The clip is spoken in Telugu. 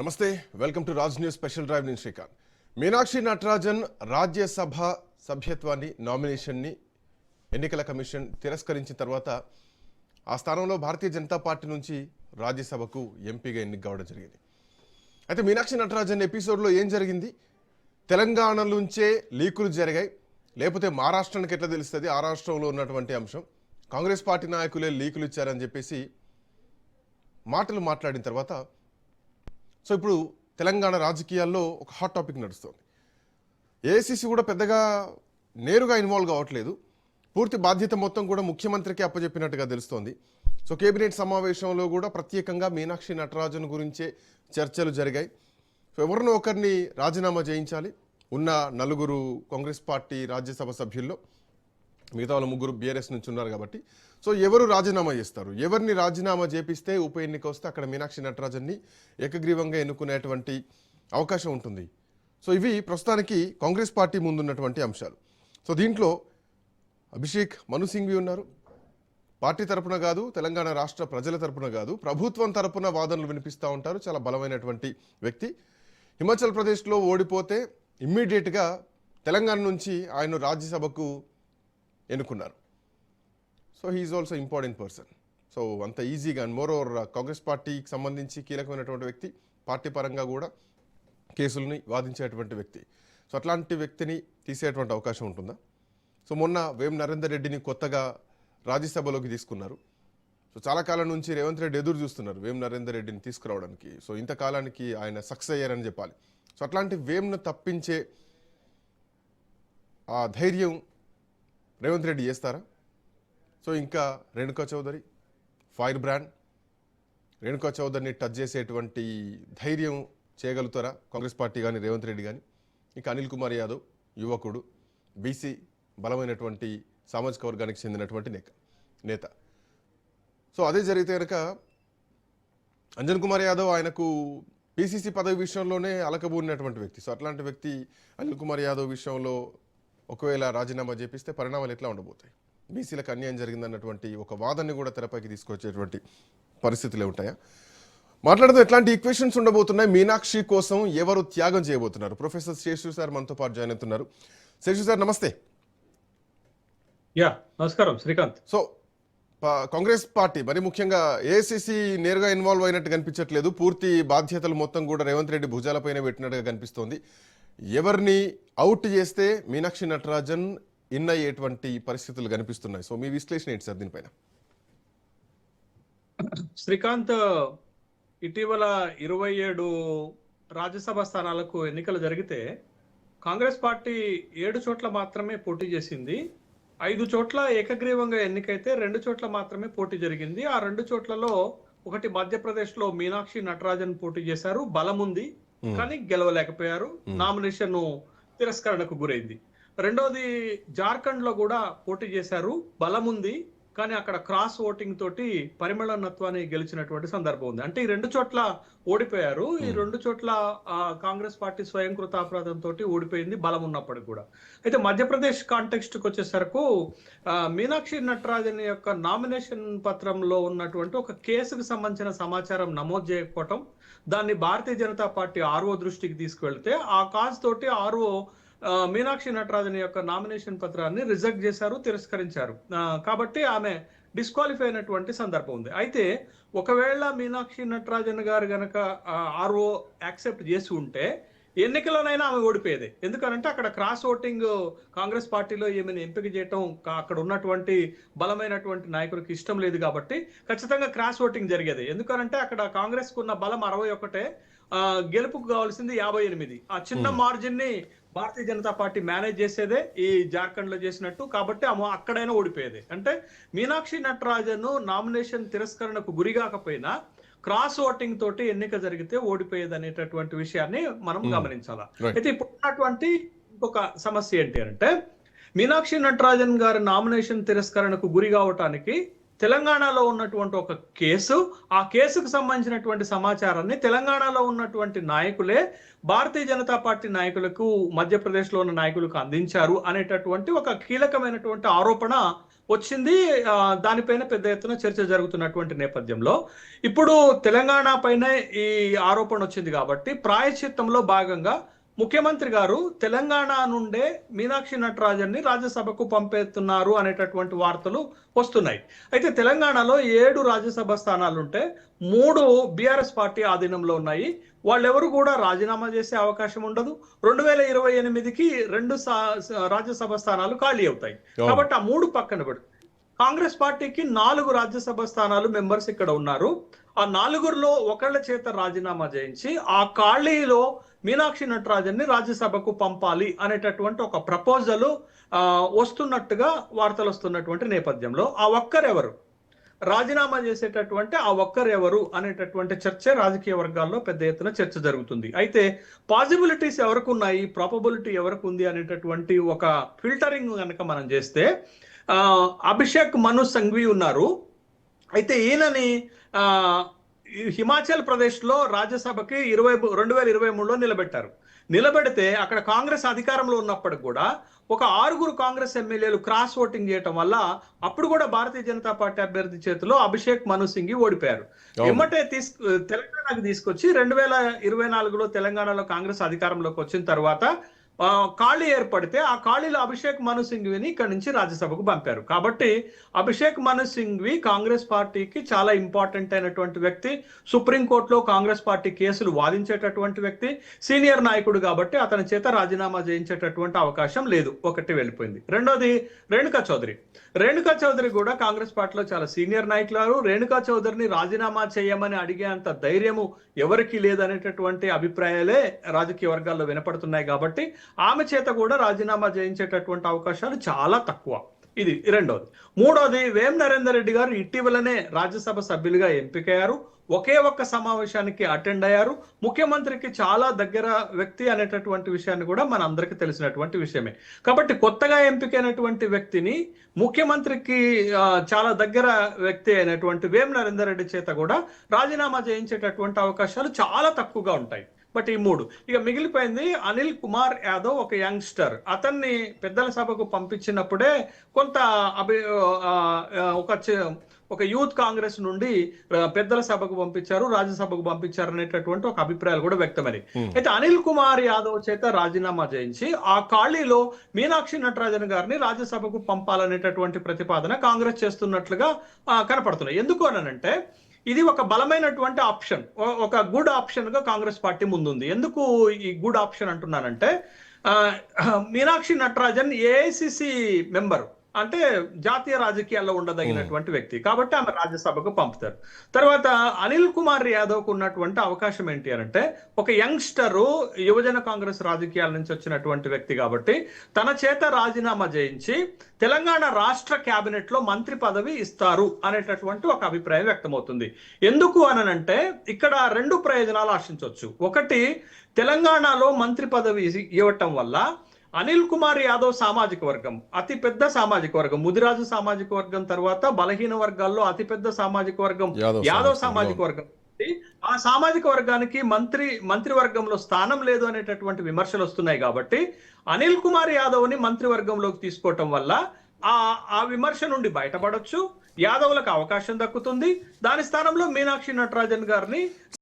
నమస్తే, welcome to Raj news special drive. నేను శ్రీకాంత్. మీనాక్షి నటరాజన్ రాజ్యసభ సభ్యత్వాన్ని నామినేషన్ని ఎన్నికల కమిషన్ తిరస్కరించిన తర్వాత ఆ స్థానంలో భారతీయ జనతా పార్టీ నుంచి రాజ్యసభకు ఎంపీగా ఎన్నిక కావడం జరిగింది. అయితే మీనాక్షి నటరాజన్ ఎపిసోడ్లో ఏం జరిగింది? తెలంగాణ నుంచే లీకులు జరిగాయి, లేకపోతే మహారాష్ట్రానికి ఎట్లా తెలుస్తుంది? ఆ రాష్ట్రంలో ఉన్నటువంటి అంశం కాంగ్రెస్ పార్టీ నాయకులే లీకులు ఇచ్చారని చెప్పేసి మాటలు మాట్లాడిన తర్వాత సో ఇప్పుడు తెలంగాణ రాజకీయాల్లో ఒక హాట్ టాపిక్ నడుస్తుంది. ఏఐసిసి కూడా పెద్దగా నేరుగా ఇన్వాల్వ్ కావట్లేదు, పూర్తి బాధ్యత మొత్తం కూడా ముఖ్యమంత్రికి అప్పచెప్పినట్టుగా తెలుస్తోంది. సో కేబినెట్ సమావేశంలో కూడా ప్రత్యేకంగా మీనాక్షి నటరాజన్ గురించే చర్చలు జరిగాయి. సో ఎవరినో ఒకరిని రాజీనామా చేయించాలి. ఉన్న 4 కాంగ్రెస్ పార్టీ రాజ్యసభ సభ్యుల్లో మిగతా వాళ్ళు 3 బీఆర్ఎస్ నుంచి ఉన్నారు కాబట్టి సో ఎవరు రాజీనామా చేస్తారు, ఎవరిని రాజీనామా చేపిస్తే ఉప ఎన్నిక వస్తే అక్కడ మీనాక్షి నటరాజన్ని ఏకగ్రీవంగా ఎన్నుకునేటువంటి అవకాశం ఉంటుంది. సో ఇవి ప్రస్తుతానికి కాంగ్రెస్ పార్టీ ముందున్నటువంటి అంశాలు. సో దీంట్లో అభిషేక్ మను సింఘ్వి ఉన్నారు. పార్టీ తరపున కాదు, తెలంగాణ రాష్ట్ర ప్రజల తరపున కాదు, ప్రభుత్వం తరపున వాదనలు వినిపిస్తూ ఉంటారు. చాలా బలమైనటువంటి వ్యక్తి. హిమాచల్ ప్రదేశ్లో ఓడిపోతే ఇమ్మీడియట్గా తెలంగాణ నుంచి ఆయన రాజ్యసభకు ఎన్నుకున్నారు. So he is also important person. So అంత ఈజీగా అండ్ మోర్ ఓవర్ కాంగ్రెస్ పార్టీకి సంబంధించి కీలకమైనటువంటి వ్యక్తి, పార్టీ పరంగా కూడా కేసుల్ని వాదించేటువంటి వ్యక్తి. సో అట్లాంటి వ్యక్తిని తీసేటువంటి అవకాశం ఉంటుందా? సో మొన్న వేం నరేందర్ రెడ్డిని కొత్తగా రాజ్యసభలోకి తీసుకున్నారు. సో చాలా కాలం నుంచి రేవంత్ రెడ్డి ఎదురు చూస్తున్నారు వేం నరేందర్ రెడ్డిని తీసుకురావడానికి. సో ఇంతకాలానికి ఆయన సక్సెస్ అయ్యారని చెప్పాలి. సో అట్లాంటి వేంను తప్పించే ఆ ధైర్యం రేవంత్ రెడ్డి చేస్తారా? సో ఇంకా రేణుకా చౌదరి ఫైర్ బ్రాండ్, రేణుకా చౌదరిని టచ్ చేసేటువంటి ధైర్యం చేయగలుగుతారా కాంగ్రెస్ పార్టీ కానీ రేవంత్ రెడ్డి కానీ? ఇంకా అనిల్ కుమార్ యాదవ్ యువకుడు, బీసీ బలమైనటువంటి సామాజిక వర్గానికి చెందినటువంటి నేత. సో అదే జరిగితే కనుక అంజన్ కుమార్ యాదవ్ ఆయనకు పీసీసీ పదవి విషయంలోనే అలకబూడినటువంటి వ్యక్తి. సో అట్లాంటి వ్యక్తి అనిల్ కుమార్ యాదవ్ విషయంలో ఒకవేళ రాజీనామా చేపిస్తే పరిణామాలు ఎట్లా ఉండబోతాయి? బీసీలకు అన్యాయం జరిగిందన్నటువంటి ఒక వాదనని కూడా తెరపైకి తీసుకొచ్చేటువంటి పరిస్థితులే ఉంటాయా? మాట్లాడుతూ ఎట్లాంటి ఈక్వేషన్స్ ఉండబోతున్నాయి, మీనాక్షి కోసం ఎవరు త్యాగం చేయబోతున్నారు? ప్రొఫెసర్ శేషు సార్ మనతో పాటు జాయిన్ అవుతున్నారు. శేషు సార్ నమస్తే. నమస్కారం శ్రీకాంత్. సో కాంగ్రెస్ పార్టీ మరి ముఖ్యంగా ఏఐసిసి నేరుగా ఇన్వాల్వ్ అయినట్టు కనిపించట్లేదు. పూర్తి బాధ్యతలు మొత్తం కూడా రేవంత్ రెడ్డి భుజాలపైన పెట్టినట్టుగా కనిపిస్తోంది. ఎవరిని అవుట్ చేస్తే మీనాక్షి నటరాజన్ ఇన్ అయ్యేటువంటి పరిస్థితులు కనిపిస్తున్నాయి. సో మీ విశ్లేషణ ఏంటి సార్ దీనిపైన? శ్రీకాంత్, ఇటీవల 27 రాజ్యసభ స్థానాలకు ఎన్నికలు జరిగితే కాంగ్రెస్ పార్టీ 7 చోట్ల మాత్రమే పోటీ చేసింది. 5 చోట్ల ఏకగ్రీవంగా ఎన్నికైతే 2 చోట్ల మాత్రమే పోటీ జరిగింది. ఆ 2 చోట్లలో ఒకటి మధ్యప్రదేశ్ లో మీనాక్షి నటరాజన్ పోటీ చేశారు, బలం ఉంది కానీ గెలవలేకపోయారు, నామినేషన్ తిరస్కరణకు గురైంది. రెండోది జార్ఖండ్ లో కూడా పోటీ చేశారు, బలం ఉంది కానీ అక్కడ క్రాస్ ఓటింగ్ తోటి పరిమళనత్వాన్ని గెలిచినటువంటి సందర్భం ఉంది. అంటే ఈ 2 చోట్ల ఓడిపోయారు. ఈ 2 చోట్ల కాంగ్రెస్ పార్టీ స్వయంకృత అపరాధంతో ఓడిపోయింది, బలం ఉన్నప్పటికీ కూడా. అయితే మధ్యప్రదేశ్ కాంటెక్స్ట్ కి వచ్చేసరకు మీనాక్షి నటరాజన్ యొక్క నామినేషన్ పత్రంలో ఉన్నటువంటి ఒక కేసుకు సంబంధించిన సమాచారం నమోదు చేయకపోవటం, దాన్ని భారతీయ జనతా పార్టీ ఆర్ఓ దృష్టికి తీసుకువెళ్తే ఆ కాజ్ తోటి ఆర్ఓ మీనాక్షి నటరాజన్ యొక్క నామినేషన్ పత్రాన్ని రిజెక్ట్ చేశారు, తిరస్కరించారు. కాబట్టి ఆమె డిస్క్వాలిఫై అయినటువంటి సందర్భం ఉంది. అయితే ఒకవేళ మీనాక్షి నటరాజన్ గారు గనక ఆర్ఓ యాక్సెప్ట్ చేసి ఉంటే ఎన్నికల్లోనైనా ఆమె ఓడిపోయేది. ఎందుకనంటే అక్కడ క్రాస్ ఓటింగ్ కాంగ్రెస్ పార్టీలో ఏమైనా ఎంపిక చేయటం అక్కడ ఉన్నటువంటి బలమైనటువంటి నాయకుడికి ఇష్టం లేదు కాబట్టి ఖచ్చితంగా క్రాస్ ఓటింగ్ జరిగేది. ఎందుకనంటే అక్కడ కాంగ్రెస్ కు ఉన్న బలం 61, గెలుపుకు కావాల్సింది 58. ఆ చిన్న మార్జిన్ ని భారతీయ జనతా పార్టీ మేనేజ్ చేసేదే ఈ జార్ఖండ్ లో చేసినట్టు. కాబట్టి ఆమె అక్కడైనా ఓడిపోయేది. అంటే మీనాక్షి నటరాజన్ నామినేషన్ తిరస్కరణకు గురి కాకపోయినా క్రాస్ ఓటింగ్ తోటి ఎన్నిక జరిగితే ఓడిపోయేది అనేటటువంటి విషయాన్ని మనం గమనించాలా. అయితే ఇప్పుడు ఉన్నటువంటి ఇంకొక సమస్య ఏంటి అంటే మీనాక్షి నటరాజన్ గారి నామినేషన్ తిరస్కరణకు గురి కావటానికి తెలంగాణలో ఉన్నటువంటి ఒక కేసు, ఆ కేసుకు సంబంధించినటువంటి సమాచారాన్ని తెలంగాణలో ఉన్నటువంటి నాయకులే భారతీయ జనతా పార్టీ నాయకులకు, మధ్యప్రదేశ్లో ఉన్న నాయకులకు అందించారు అనేటటువంటి ఒక కీలకమైనటువంటి ఆరోపణ వచ్చింది. దానిపైన పెద్ద ఎత్తున చర్చ జరుగుతున్నటువంటి నేపథ్యంలో ఇప్పుడు తెలంగాణ పైన ఈ ఆరోపణ వచ్చింది కాబట్టి ప్రాయశ్చిత్తంలో భాగంగా ముఖ్యమంత్రి గారు తెలంగాణ నుండే మీనాక్షి నటరాజన్ని రాజ్యసభకు పంపేస్తున్నారు అనేటటువంటి వార్తలు వస్తున్నాయి. అయితే తెలంగాణలో 7 రాజ్యసభ స్థానాలుంటే 3 బీఆర్ఎస్ పార్టీ ఆధీనంలో ఉన్నాయి. వాళ్ళెవరు కూడా రాజీనామా చేసే అవకాశం ఉండదు. 2028కి 2 రాజ్యసభ స్థానాలు ఖాళీ అవుతాయి. కాబట్టి ఆ 3 పక్కన పెడు. కాంగ్రెస్ పార్టీకి 4 రాజ్యసభ స్థానాలు మెంబర్స్ ఇక్కడ ఉన్నారు. ఆ 4గురిలో ఒకళ్ళ చేత రాజీనామా చేయించి ఆ ఖాళీలో మీనాక్షి నటరాజన్ని రాజ్యసభకు పంపాలి అనేటటువంటి ఒక ప్రపోజల్ వస్తున్నట్టుగా వార్తలు వస్తున్నటువంటి నేపథ్యంలో ఆ ఒక్కరెవరు రాజీనామా చేసేటటువంటి ఆ ఒక్కరెవరు అనేటటువంటి చర్చ రాజకీయ వర్గాల్లో పెద్ద ఎత్తున చర్చ జరుగుతుంది. అయితే పాసిబిలిటీస్ ఎవరికి ఉన్నాయి, ప్రాబబిలిటీ ఎవరికి ఉంది అనేటటువంటి ఒక ఫిల్టరింగ్ కనుక మనం చేస్తే అభిషేక్ మను సంఘ్వి ఉన్నారు. అయితే ఈయనని హిమాచల్ ప్రదేశ్ లో రాజ్యసభకి 2023లో నిలబెడితే అక్కడ కాంగ్రెస్ అధికారంలో ఉన్నప్పటికి కూడా ఒక 6 కాంగ్రెస్ ఎమ్మెల్యేలు క్రాస్ ఓటింగ్ చేయటం వల్ల అప్పుడు కూడా భారతీయ జనతా పార్టీ అభ్యర్థి చేతిలో అభిషేక్ మను సింఘి ఓడిపోయారు. ఎమ్మటే తెలంగాణకు తీసుకొచ్చి 2024లో తెలంగాణలో కాంగ్రెస్ అధికారంలోకి వచ్చిన తర్వాత ఖాళీ ఏర్పడితే ఆ ఖాళీలో అభిషేక్ మను సింఘ్విని ఇక్కడ నుంచి రాజ్యసభకు పంపారు. కాబట్టి అభిషేక్ మను సింఘ్వి కాంగ్రెస్ పార్టీకి చాలా ఇంపార్టెంట్ అయినటువంటి వ్యక్తి. సుప్రీంకోర్టులో కాంగ్రెస్ పార్టీ కేసులు వాదించేటటువంటి వ్యక్తి, సీనియర్ నాయకుడు. కాబట్టి అతని చేత రాజీనామా చేయించేటటువంటి అవకాశం లేదు. ఒకటి వెళ్ళిపోయింది. రెండోది రేణుకా చౌదరి కూడా కాంగ్రెస్ పార్టీలో చాలా సీనియర్ నాయకులు. రేణుకా చౌదరిని రాజీనామా చేయమని అడిగే అంత ధైర్యము ఎవరికి లేదనేటటువంటి అభిప్రాయాలే రాజకీయ వర్గాల్లో వినపడుతున్నాయి. కాబట్టి ఆమె చేత కూడా రాజీనామా చేయించేటటువంటి అవకాశాలు చాలా తక్కువ. ఇది రెండోది. మూడోది, వేం నరేందర్ రెడ్డి గారు ఇటీవలనే రాజ్యసభ సభ్యులుగా ఎంపికయ్యారు. ఒకే ఒక్క సమావేశానికి అటెండ్ అయ్యారు. ముఖ్యమంత్రికి చాలా దగ్గర వ్యక్తి అనేటటువంటి విషయాన్ని కూడా మన అందరికీ తెలిసినటువంటి విషయమే. కాబట్టి కొత్తగా ఎంపికైనటువంటి వ్యక్తిని ముఖ్యమంత్రికి చాలా దగ్గర వ్యక్తి అయినటువంటి వేం నరేందర్ రెడ్డి చేత కూడా రాజీనామా చేయించేటటువంటి అవకాశాలు చాలా తక్కువగా ఉంటాయి. బట్ ఈ 3 ఇక మిగిలిపోయింది. అనిల్ కుమార్ యాదవ్ ఒక యంగ్స్టర్. అతన్ని పెద్దల సభకు పంపించినప్పుడే కొంత ఒక యూత్ కాంగ్రెస్ నుండి పెద్దల సభకు పంపించారు, రాజ్యసభకు పంపించారు అనేటటువంటి ఒక అభిప్రాయాలు కూడా వ్యక్తమని. అయితే అనిల్ కుమార్ యాదవ్ చేత రాజీనామా చేయించి ఆ ఖాళీలో మీనాక్షి నటరాజన్ గారిని రాజ్యసభకు పంపాలనేటటువంటి ప్రతిపాదన కాంగ్రెస్ చేస్తున్నట్లుగా కనపడుతున్నాయి. ఎందుకు అనంటే ఇది ఒక బలమైనటువంటి ఆప్షన్, ఒక గుడ్ ఆప్షన్ గా కాంగ్రెస్ పార్టీ ముందుంది. ఎందుకు ఈ గుడ్ ఆప్షన్ అంటున్నానంటే మీనాక్షి నటరాజన్ ఏఐసిసి మెంబర్, అంటే జాతీయ రాజకీయాల్లో ఉండదగినటువంటి వ్యక్తి. కాబట్టి ఆమె రాజ్యసభకు పంపుతారు. తర్వాత అనిల్ కుమార్ యాదవ్కు ఉన్నటువంటి అవకాశం ఏంటి అంటే ఒక యంగ్స్టరు, యువజన కాంగ్రెస్ రాజకీయాల నుంచి వచ్చినటువంటి వ్యక్తి. కాబట్టి తన చేత రాజీనామా చేయించి తెలంగాణ రాష్ట్ర కేబినెట్ లో మంత్రి పదవి ఇస్తారు అనేటటువంటి ఒక అభిప్రాయం వ్యక్తమవుతుంది. ఎందుకు అనంటే ఇక్కడ 2 ప్రయోజనాలు ఆశించవచ్చు. ఒకటి, తెలంగాణలో మంత్రి పదవి ఇవ్వటం వల్ల అనిల్ కుమార్ యాదవ్ సామాజిక వర్గం అతిపెద్ద సామాజిక వర్గం, ముదిరాజు సామాజిక వర్గం తర్వాత బలహీన వర్గాల్లో అతిపెద్ద సామాజిక వర్గం యాదవ్ సామాజిక వర్గం. ఆ సామాజిక వర్గానికి మంత్రివర్గంలో స్థానం లేదు అనేటటువంటి విమర్శలు వస్తున్నాయి. కాబట్టి అనిల్ కుమార్ యాదవ్ ని మంత్రివర్గంలోకి తీసుకోవటం వల్ల ఆ విమర్శ నుండి బయటపడొచ్చు, యాదవులకు అవకాశం దక్కుతుంది. దాని స్థానంలో మీనాక్షి నటరాజన్ గారిని